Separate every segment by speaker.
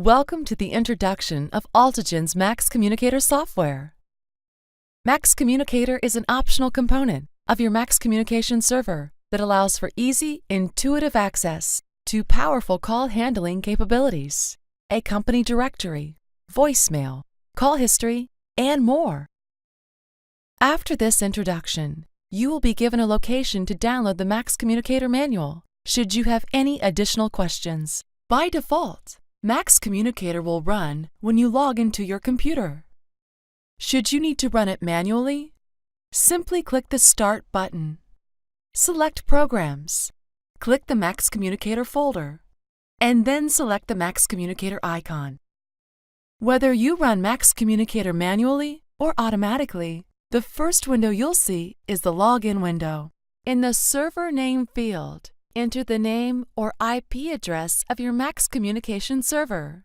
Speaker 1: Welcome to the introduction of AltiGen's MaxCommunicator software. MaxCommunicator is an optional component of your Max Communication server that allows for easy, intuitive access to powerful call handling capabilities, a company directory, voicemail, call history, and more. After this introduction, you will be given a location to download the MaxCommunicator manual should you have any additional questions. By default, MaxCommunicator will run when you log into your computer. Should you need to run it manually, simply click the Start button. Select Programs. Click the MaxCommunicator folder, and then select the MaxCommunicator icon. Whether you run MaxCommunicator manually or automatically, the first window you'll see is the Login window. In the Server Name field, enter the name or IP address of your Max Communication server.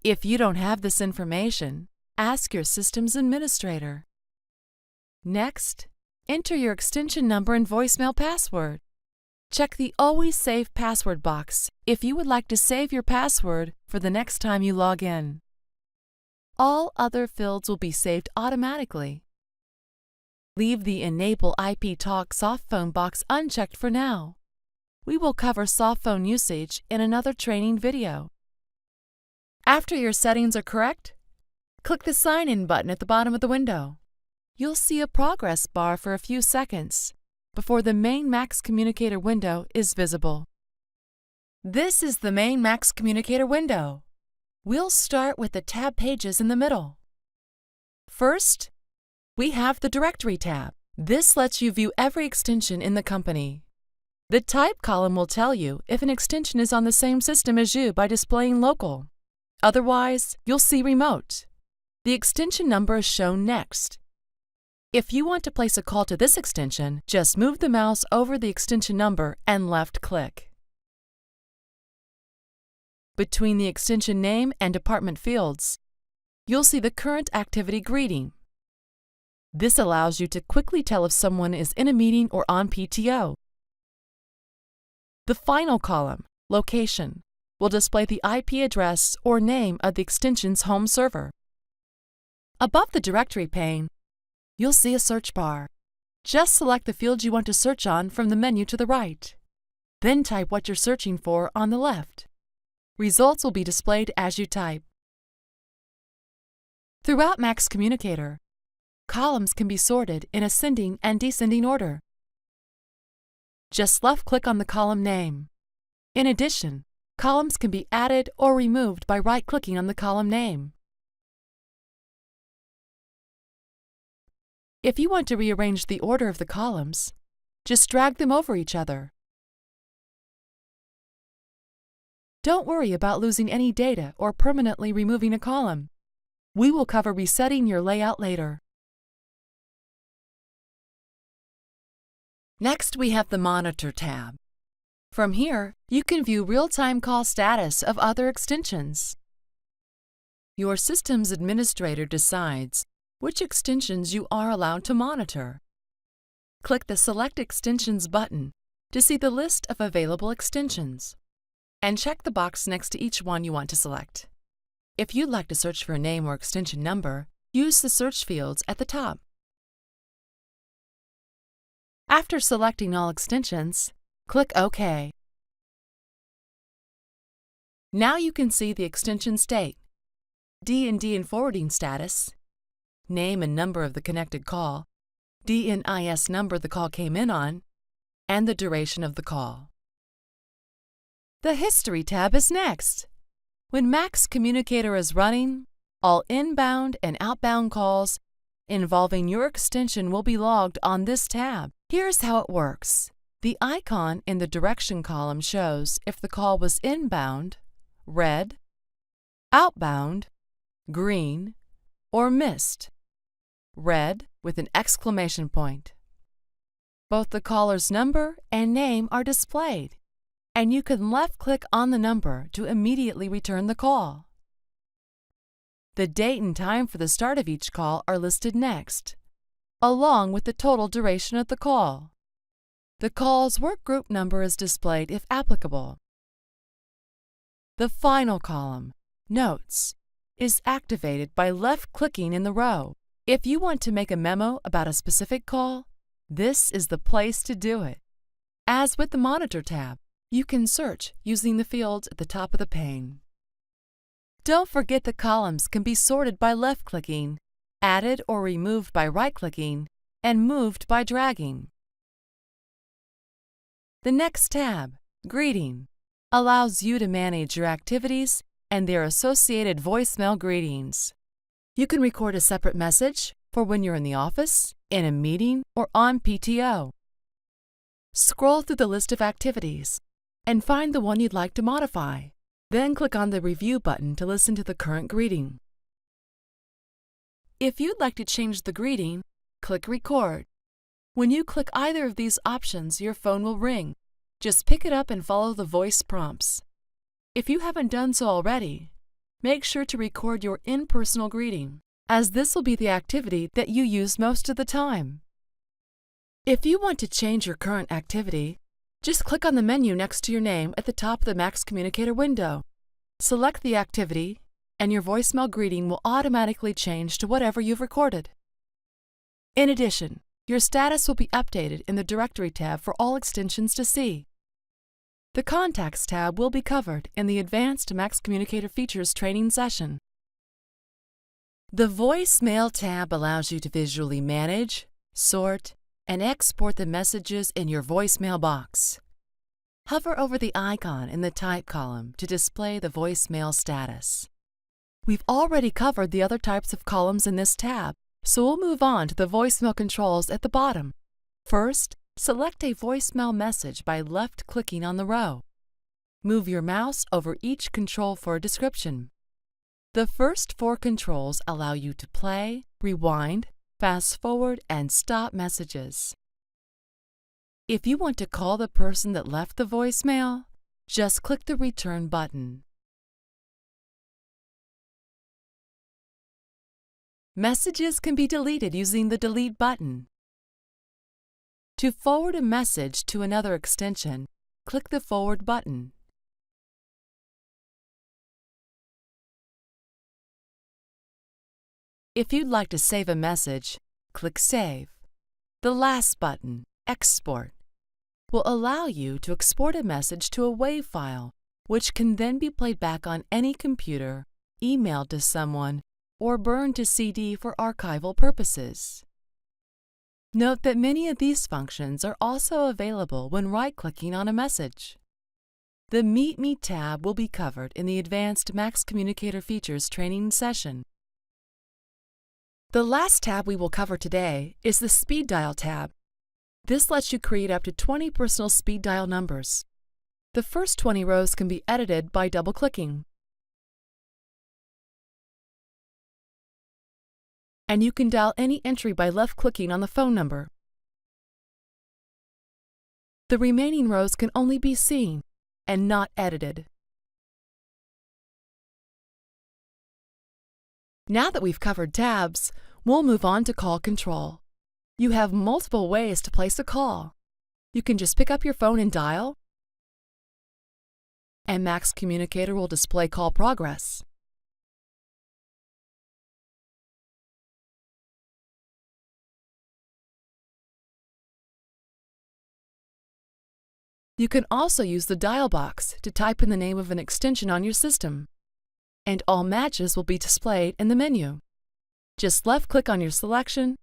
Speaker 1: If you don't have this information, ask your system's administrator. Next, enter your extension number and voicemail password. Check the Always Save Password box if you would like to save your password for the next time you log in. All other fields will be saved automatically. Leave the Enable IP Talk softphone box unchecked for now. We will cover softphone usage in another training video. After your settings are correct, click the Sign In button at the bottom of the window. You'll see a progress bar for a few seconds before the main MaxCommunicator window is visible. This is the main MaxCommunicator window. We'll start with the tab pages in the middle. First, we have the Directory tab. This lets you view every extension in the company. The Type column will tell you if an extension is on the same system as you by displaying Local. Otherwise, you'll see Remote. The extension number is shown next. If you want to place a call to this extension, just move the mouse over the extension number and left-click. Between the extension name and department fields, you'll see the current activity greeting. This allows you to quickly tell if someone is in a meeting or on PTO. The final column, Location, will display the IP address or name of the extension's home server. Above the Directory pane, you'll see a search bar. Just select the field you want to search on from the menu to the right. Then type what you're searching for on the left. Results will be displayed as you type. Throughout MaxCommunicator, columns can be sorted in ascending and descending order. Just left-click on the column name. In addition, columns can be added or removed by right-clicking on the column name. If you want to rearrange the order of the columns, just drag them over each other. Don't worry about losing any data or permanently removing a column. We will cover resetting your layout later. Next, we have the Monitor tab. From here, you can view real-time call status of other extensions. Your system's administrator decides which extensions you are allowed to monitor. Click the Select Extensions button to see the list of available extensions, and check the box next to each one you want to select. If you'd like to search for a name or extension number, use the search fields at the top. After selecting all extensions, click OK. Now you can see the extension state, D&D and forwarding status, name and number of the connected call, DNIS number the call came in on, and the duration of the call. The History tab is next. When MaxCommunicator is running, all inbound and outbound calls involving your extension will be logged on this tab. Here's how it works. The icon in the Direction column shows if the call was inbound, red, outbound, green, or missed, red with an exclamation point. Both the caller's number and name are displayed, and you can left-click on the number to immediately return the call. The date and time for the start of each call are listed next, along with the total duration of the call. The call's workgroup number is displayed if applicable. The final column, Notes, is activated by left-clicking in the row. If you want to make a memo about a specific call, this is the place to do it. As with the Monitor tab, you can search using the fields at the top of the pane. Don't forget the columns can be sorted by left-clicking, added or removed by right-clicking, and moved by dragging. The next tab, Greeting, allows you to manage your activities and their associated voicemail greetings. You can record a separate message for when you're in the office, in a meeting, or on PTO. Scroll through the list of activities and find the one you'd like to modify. Then click on the Review button to listen to the current greeting. If you'd like to change the greeting, click Record. When you click either of these options, your phone will ring. Just pick it up and follow the voice prompts. If you haven't done so already, make sure to record your impersonal greeting, as this will be the activity that you use most of the time. If you want to change your current activity, just click on the menu next to your name at the top of the MaxCommunicator window. Select the activity, and your voicemail greeting will automatically change to whatever you've recorded. In addition, your status will be updated in the Directory tab for all extensions to see. The Contacts tab will be covered in the Advanced MaxCommunicator Features training session. The Voicemail tab allows you to visually manage, sort, and export the messages in your voicemail box. Hover over the icon in the Type column to display the voicemail status. We've already covered the other types of columns in this tab, so we'll move on to the voicemail controls at the bottom. First, select a voicemail message by left-clicking on the row. Move your mouse over each control for a description. The first 4 controls allow you to play, rewind, fast forward, and stop messages. If you want to call the person that left the voicemail, just click the Return button. Messages can be deleted using the Delete button. To forward a message to another extension, click the Forward button. If you'd like to save a message, click Save. The last button, Export, will allow you to export a message to a WAV file, which can then be played back on any computer, emailed to someone, or burned to CD for archival purposes. Note that many of these functions are also available when right-clicking on a message. The Meet Me tab will be covered in the Advanced MaxCommunicator Features training session. The last tab we will cover today is the Speed Dial tab. This lets you create up to 20 personal speed dial numbers. The first 20 rows can be edited by double-clicking. And you can dial any entry by left-clicking on the phone number. The remaining rows can only be seen and not edited. Now that we've covered tabs, we'll move on to call control. You have multiple ways to place a call. You can just pick up your phone and dial, and MaxCommunicator will display call progress. You can also use the dial box to type in the name of an extension on your system, and all matches will be displayed in the menu. Just left-click on your selection,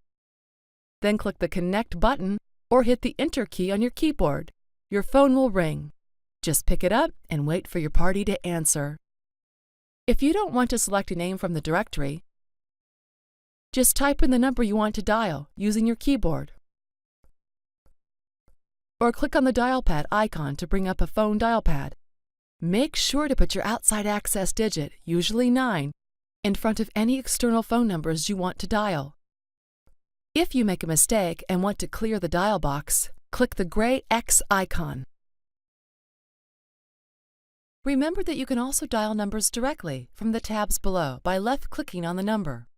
Speaker 1: then click the Connect button or hit the Enter key on your keyboard. Your phone will ring. Just pick it up and wait for your party to answer. If you don't want to select a name from the directory, just type in the number you want to dial using your keyboard, or click on the dial pad icon to bring up a phone dial pad. Make sure to put your outside access digit, usually 9, in front of any external phone numbers you want to dial. If you make a mistake and want to clear the dial box, click the gray X icon. Remember that you can also dial numbers directly from the tabs below by left-clicking on the number.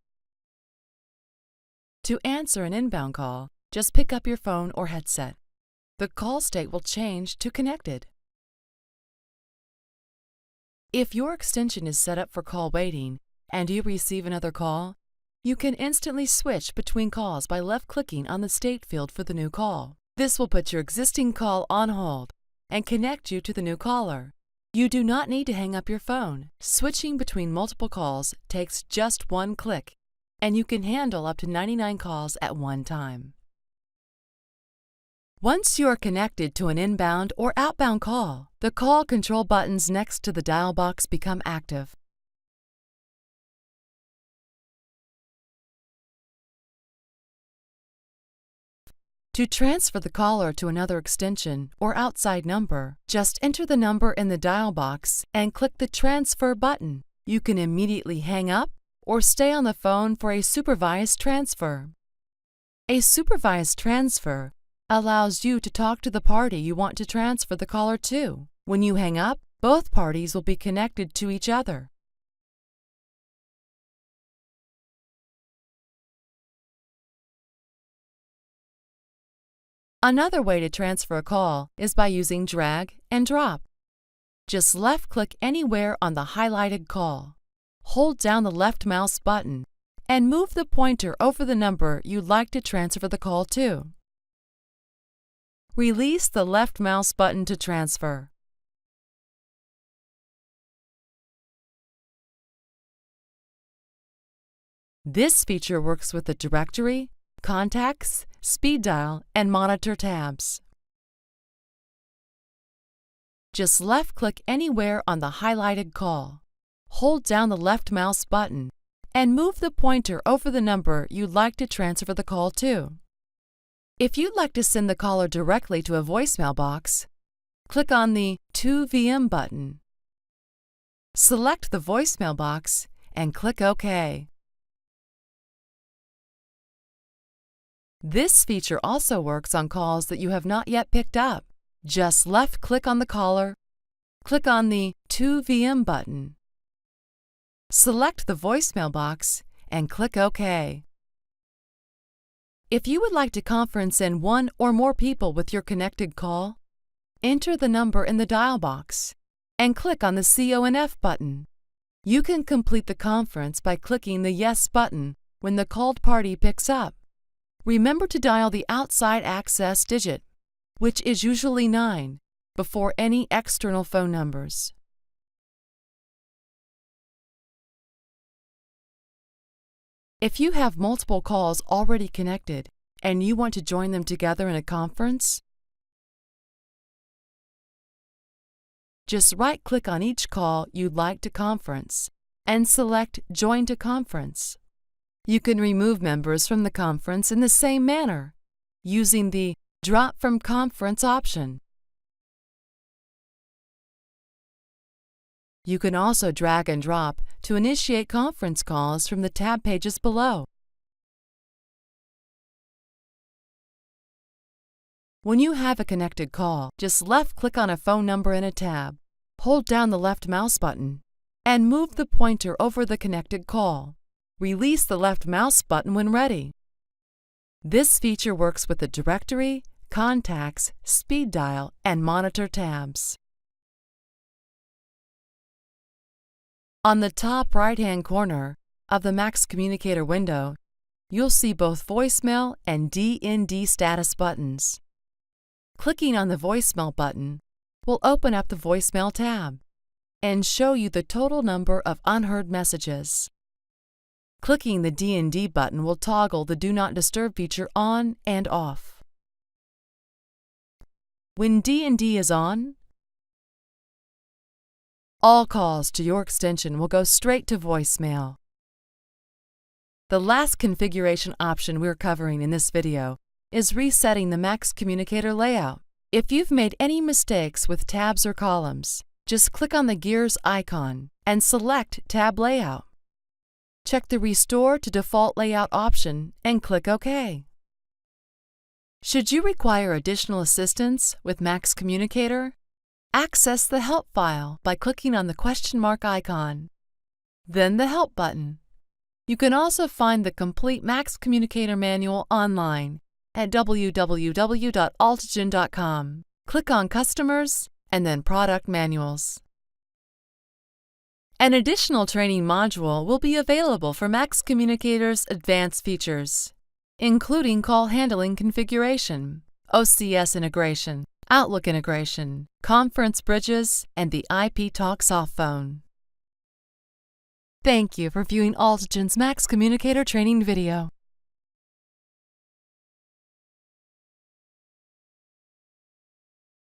Speaker 1: To answer an inbound call, just pick up your phone or headset. The call state will change to connected. If your extension is set up for call waiting and you receive another call, you can instantly switch between calls by left-clicking on the state field for the new call. This will put your existing call on hold and connect you to the new caller. You do not need to hang up your phone. Switching between multiple calls takes just one click, and you can handle up to 99 calls at one time. Once you are connected to an inbound or outbound call, the call control buttons next to the dial box become active. To transfer the caller to another extension or outside number, just enter the number in the dial box and click the Transfer button. You can immediately hang up or stay on the phone for a supervised transfer. A supervised transfer allows you to talk to the party you want to transfer the caller to. When you hang up, both parties will be connected to each other. Another way to transfer a call is by using drag and drop. Just left-click anywhere on the highlighted call. Hold down the left mouse button and move the pointer over the number you'd like to transfer the call to. Release the left mouse button to transfer. This feature works with the directory, contacts, speed dial, and monitor tabs. Just left-click anywhere on the highlighted call. Hold down the left mouse button and move the pointer over the number you'd like to transfer the call to. If you'd like to send the caller directly to a voicemail box, click on the To VM button. Select the voicemail box and click OK. This feature also works on calls that you have not yet picked up. Just left-click on the caller, click on the To VM button. Select the voicemail box and click OK. If you would like to conference in one or more people with your connected call, enter the number in the dial box and click on the CONF button. You can complete the conference by clicking the Yes button when the called party picks up. Remember to dial the outside access digit, which is usually 9, before any external phone numbers. If you have multiple calls already connected and you want to join them together in a conference, just right-click on each call you'd like to conference and select Join to Conference. You can remove members from the conference in the same manner, using the Drop from Conference option. You can also drag and drop to initiate conference calls from the tab pages below. When you have a connected call, just left-click on a phone number in a tab, hold down the left mouse button, and move the pointer over the connected call. Release the left mouse button when ready. This feature works with the directory, contacts, speed dial, and monitor tabs. On the top right-hand corner of the MaxCommunicator window, you'll see both voicemail and DND status buttons. Clicking on the voicemail button will open up the voicemail tab and show you the total number of unheard messages. Clicking the DND button will toggle the Do Not Disturb feature on and off. When DND is on, all calls to your extension will go straight to voicemail. The last configuration option we're covering in this video is resetting the MaxCommunicator layout. If you've made any mistakes with tabs or columns, just click on the gears icon and select Tab Layout. Check the Restore to Default Layout option and click OK. Should you require additional assistance with MaxCommunicator, access the Help file by clicking on the question mark icon, then the Help button. You can also find the complete MaxCommunicator manual online at www.altigen.com. Click on Customers and then Product Manuals. An additional training module will be available for MaxCommunicator's advanced features, including call handling configuration, OCS integration, Outlook integration, conference bridges, and the IP Talk softphone. Thank you for viewing AltiGen's MaxCommunicator training video.